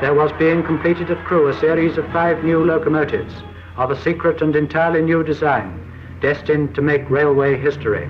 there was being completed at Crewe a series of 5 new locomotives of a secret and entirely new design, destined to make railway history.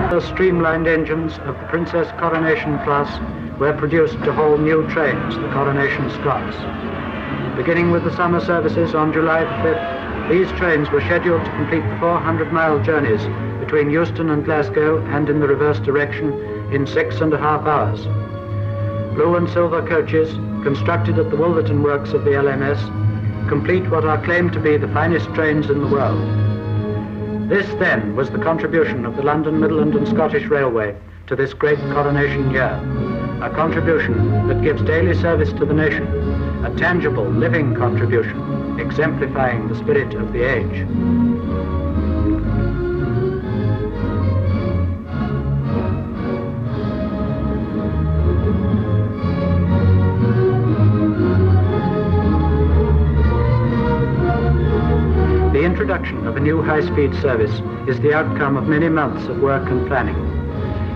The streamlined engines of the Princess Coronation class were produced to haul new trains, the Coronation Scots. Beginning with the summer services on July the 5th, these trains were scheduled to complete the 400-mile journeys between Euston and Glasgow and in the reverse direction in 6.5 hours. Blue and silver coaches, constructed at the Wolverton works of the LMS, complete what are claimed to be the finest trains in the world. This, then, was the contribution of the London, Midland and Scottish Railway to this great coronation year, a contribution that gives daily service to the nation, a tangible, living contribution, exemplifying the spirit of the age. The introduction of a new high-speed service is the outcome of many months of work and planning.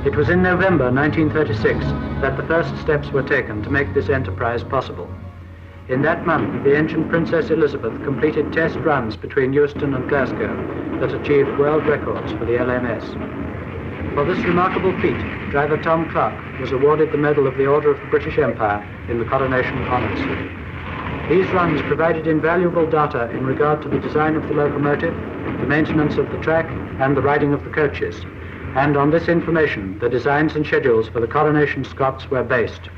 It was in November 1936 that the first steps were taken to make this enterprise possible. In that month, the engine Princess Elizabeth completed test runs between Euston and Glasgow that achieved world records for the LMS. For this remarkable feat, driver Tom Clark was awarded the Medal of the Order of the British Empire in the Coronation Honours. These runs provided invaluable data in regard to the design of the locomotive, the maintenance of the track, and the riding of the coaches. And on this information, the designs and schedules for the Coronation Scots were based.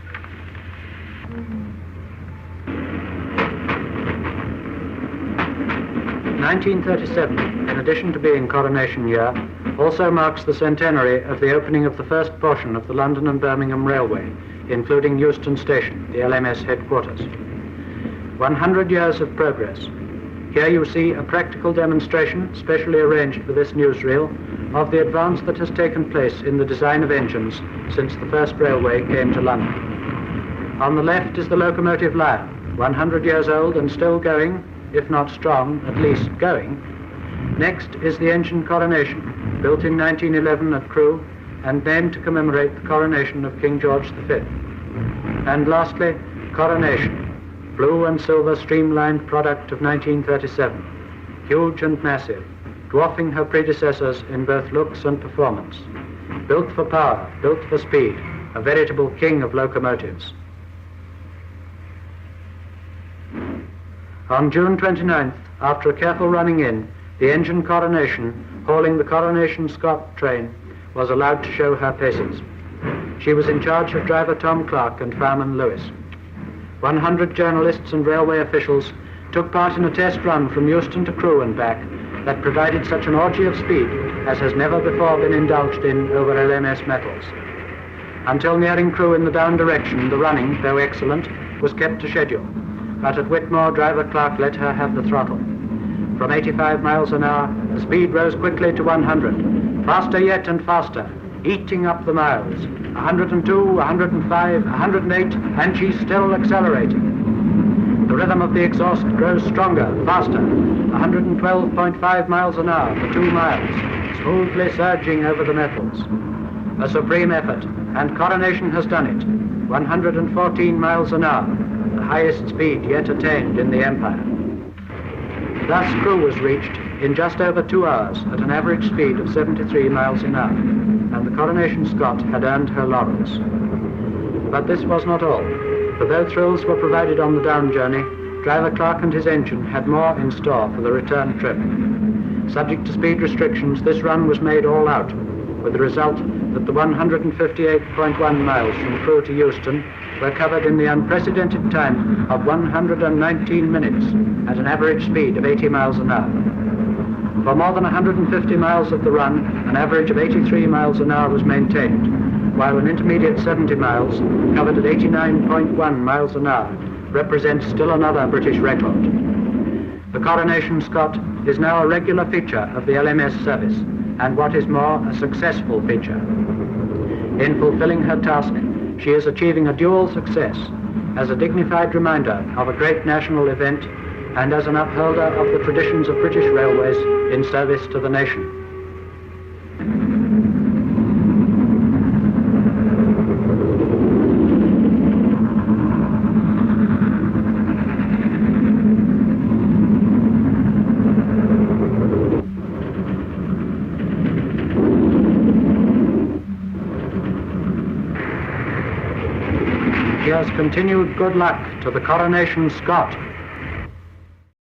(1937), in addition to being Coronation Year, also marks the centenary of the opening of the first portion of the London and Birmingham Railway, including Euston Station, the LMS headquarters. 100 years of progress. Here you see a practical demonstration, specially arranged for this newsreel, of the advance that has taken place in the design of engines since the first railway came to London. On the left is the locomotive Lion, 100 years old and still going, if not strong, at least going. Next is the engine Coronation, built in 1911 at Crewe and named to commemorate the coronation of King George V. And lastly, Coronation, blue and silver streamlined product of 1937, huge and massive, dwarfing her predecessors in both looks and performance. Built for power, built for speed, a veritable king of locomotives. On June 29th, after a careful running in, the engine Coronation, hauling the Coronation Scot train, was allowed to show her paces. She was in charge of driver Tom Clark and fireman Lewis. 100 journalists and railway officials took part in a test run from Euston to Crewe and back that provided such an orgy of speed as has never before been indulged in over LMS metals. Until nearing Crewe in the down direction, the running, though excellent, was kept to schedule, but at Whitmore, driver Clark let her have the throttle. From 85 miles an hour, the speed rose quickly to 100, faster yet and faster, eating up the miles. 102, 105, 108, and she's still accelerating. The rhythm of the exhaust grows stronger, faster. 112.5 miles an hour for 2 miles, smoothly surging over the metals. A supreme effort, and Coronation has done it. 114 miles an hour, the highest speed yet attained in the Empire. Thus Crewe was reached in just over 2 hours at an average speed of 73 miles an hour, and the Coronation Scot had earned her laurels. But this was not all, for though thrills were provided on the down journey, driver Clark and his engine had more in store for the return trip. Subject to speed restrictions, this run was made all out, with the result that the 158.1 miles from Crewe to Euston were covered in the unprecedented time of 119 minutes at an average speed of 80 miles an hour. For more than 150 miles of the run, an average of 83 miles an hour was maintained, while an intermediate 70 miles, covered at 89.1 miles an hour, represents still another British record. The Coronation Scot is now a regular feature of the LMS service, and what is more, a successful feature. In fulfilling her task, she is achieving a dual success as a dignified reminder of a great national event and as an upholder of the traditions of British railways in service to the nation. Here's continued good luck to the Coronation Scot.